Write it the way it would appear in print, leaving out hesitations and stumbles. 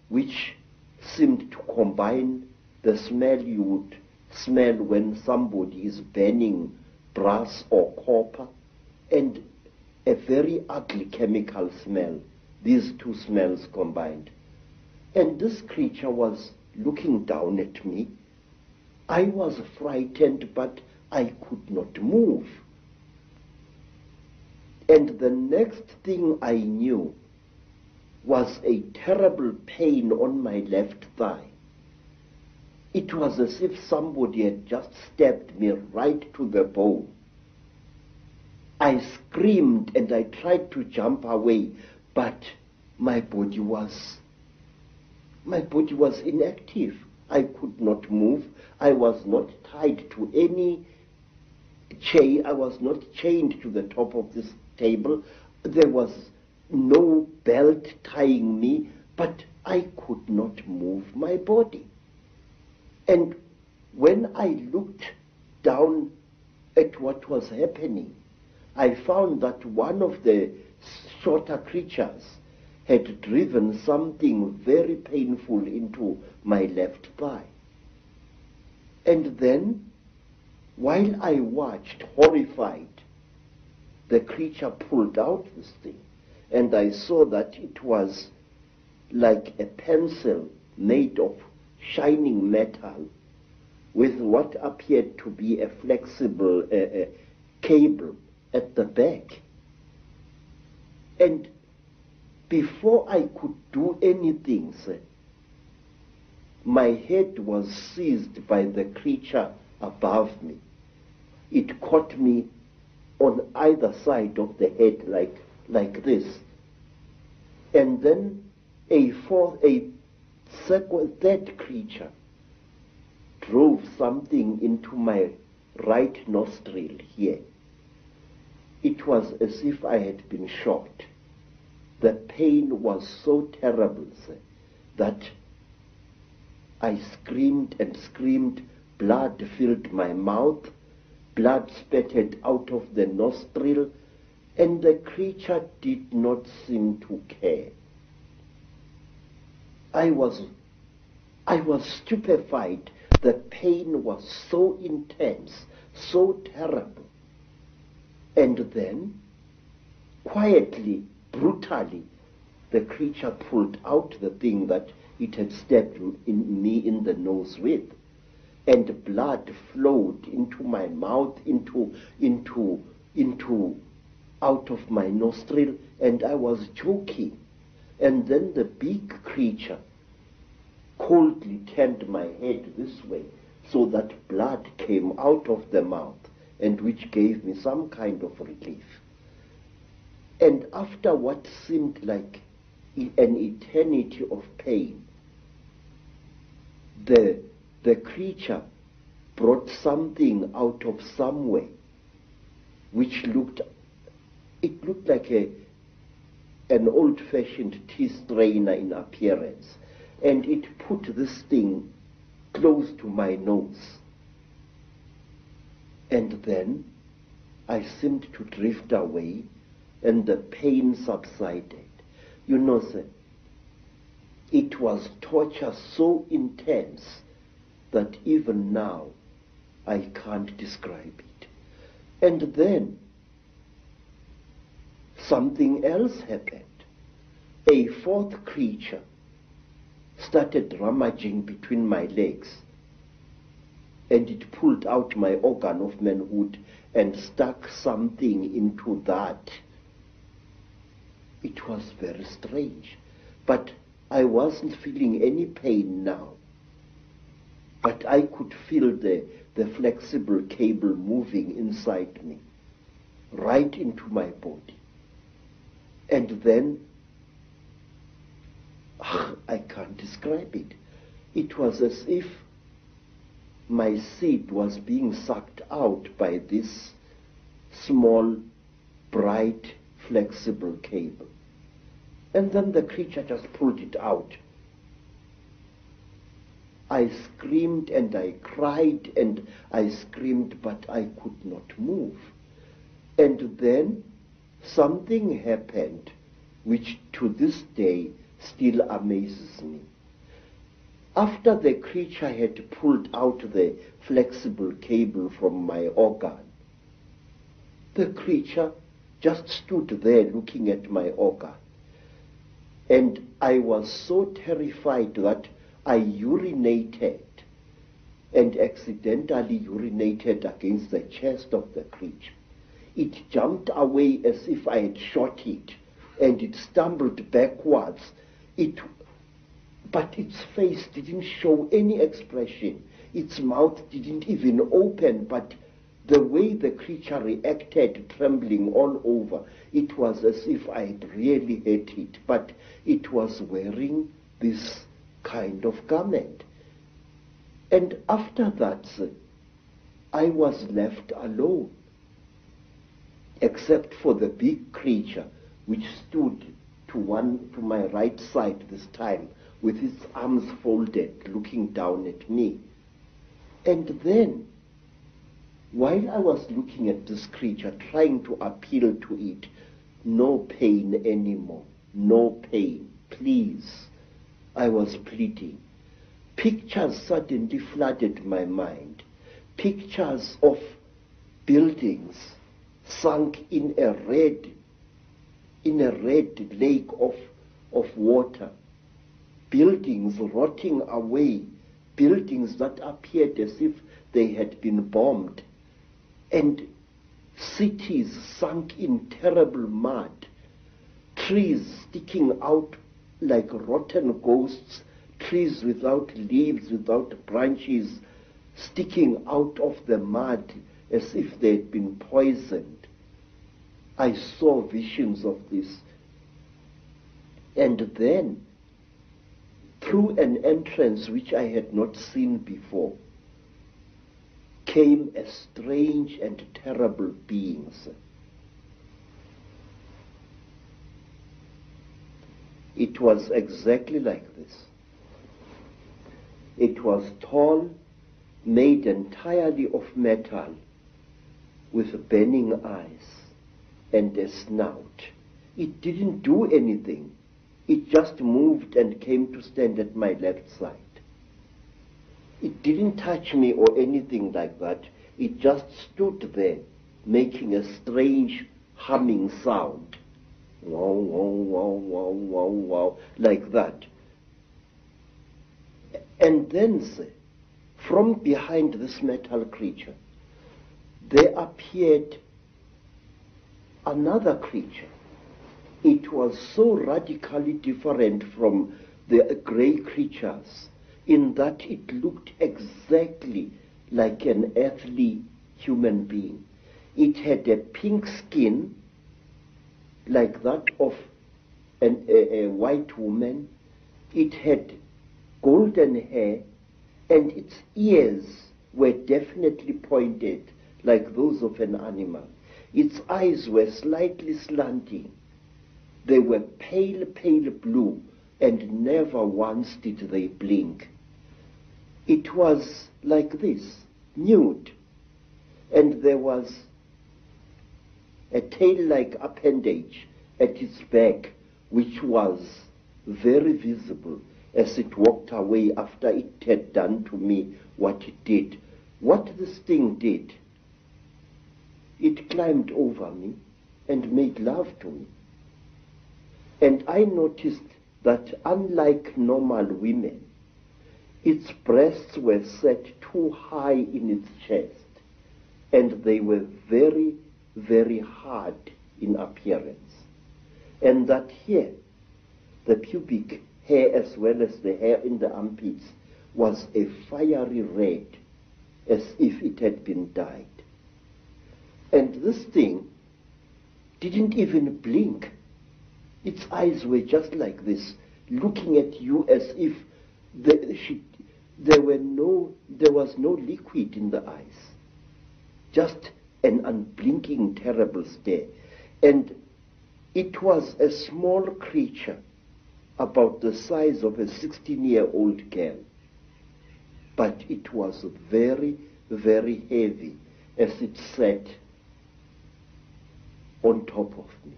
which seemed to combine the smell you would smell when somebody is burning brass or copper and a very ugly chemical smell, these two smells combined. And this creature was looking down at me. I was frightened, but I could not move. And the next thing I knew was a terrible pain on my left thigh. It was as if somebody had just stabbed me right to the bone. I screamed and I tried to jump away, but my body was inactive. I could not move. I was not tied to any chain. I was not chained to the top of this table. There was no belt tying me, but I could not move my body. And when I looked down at what was happening, I found that one of the shorter creatures had driven something very painful into my left thigh. And then, while I watched, horrified, the creature pulled out this thing, and I saw that it was like a pencil made of shining metal with what appeared to be a flexible cable at the back. And before I could do anything, sir, my head was seized by the creature above me. It caught me on either side of the head like this. And then a third creature drove something into my right nostril here. It was as if I had been shot. The pain was so terrible, sir, that I screamed and screamed. Blood filled my mouth. Blood spattered out of the nostril, and the creature did not seem to care. I was stupefied. The pain was so intense, so terrible. And then, quietly, brutally, the creature pulled out the thing that it had stabbed me in the nose with, and blood flowed into my mouth, out of my nostril, and I was choking. And then the big creature coldly turned my head this way, so that blood came out of the mouth, and which gave me some kind of relief. And after what seemed like an eternity of pain, the creature brought something out of somewhere which looked like an old-fashioned tea strainer in appearance, and it put this thing close to my nose. And then I seemed to drift away, and the pain subsided. You know, sir, it was torture so intense that even now I can't describe it. And then something else happened. A fourth creature started rummaging between my legs, and it pulled out my organ of manhood and stuck something into that. It was very strange, but I wasn't feeling any pain now. But I could feel the flexible cable moving inside me, right into my body. And then, I can't describe it. It was as if my seed was being sucked out by this small, bright, flexible cable. And then the creature just pulled it out. I screamed and I cried and I screamed, but I could not move. And then something happened which to this day still amazes me. After the creature had pulled out the flexible cable from my organ, the creature just stood there looking at my organ. And I was so terrified that I urinated, and accidentally urinated against the chest of the creature. It jumped away as if I had shot it, and it stumbled backwards. But its face didn't show any expression. Its mouth didn't even open, but the way the creature reacted, trembling all over, it was as if I had really hit it, but it was wearing this kind of garment. And after that, I was left alone, except for the big creature, which stood to my right side this time, with its arms folded, looking down at me. And then, while I was looking at this creature, trying to appeal to it, no pain anymore, no pain, please, I was pleading. Pictures suddenly flooded my mind. Pictures of buildings sunk in a red lake of water. Buildings rotting away. Buildings that appeared as if they had been bombed. And cities sunk in terrible mud. Trees sticking out like rotten ghosts. Trees without leaves, without branches, sticking out of the mud as if they had been poisoned. I saw visions of this. And then, through an entrance which I had not seen before, came a strange and terrible beings. It was exactly like this. It was tall, made entirely of metal, with burning eyes and a snout. It didn't do anything. It just moved and came to stand at my left side. It didn't touch me or anything like that. It just stood there, making a strange humming sound. Wow, wow, wow, wow, wow, wow, like that. And then, from behind this metal creature, there appeared another creature. It was so radically different from the gray creatures in that it looked exactly like an earthly human being. It had a pink skin like that of a white woman. It had golden hair, and its ears were definitely pointed like those of an animal. Its eyes were slightly slanting. They were pale, pale blue, and never once did they blink. It was like this, nude, and there was a tail-like appendage at its back, which was very visible as it walked away after it had done to me what it did. What this thing did, it climbed over me and made love to me. And I noticed that unlike normal women, its breasts were set too high in its chest, and they were very, very hard in appearance. And that here, the pubic hair as well as the hair in the armpits was a fiery red, as if it had been dyed. And this thing didn't even blink. Its eyes were just like this, looking at you as if there was no liquid in the eyes. Just an unblinking, terrible stare. And it was a small creature, about the size of a 16-year-old girl. But it was very, very heavy as it sat on top of me.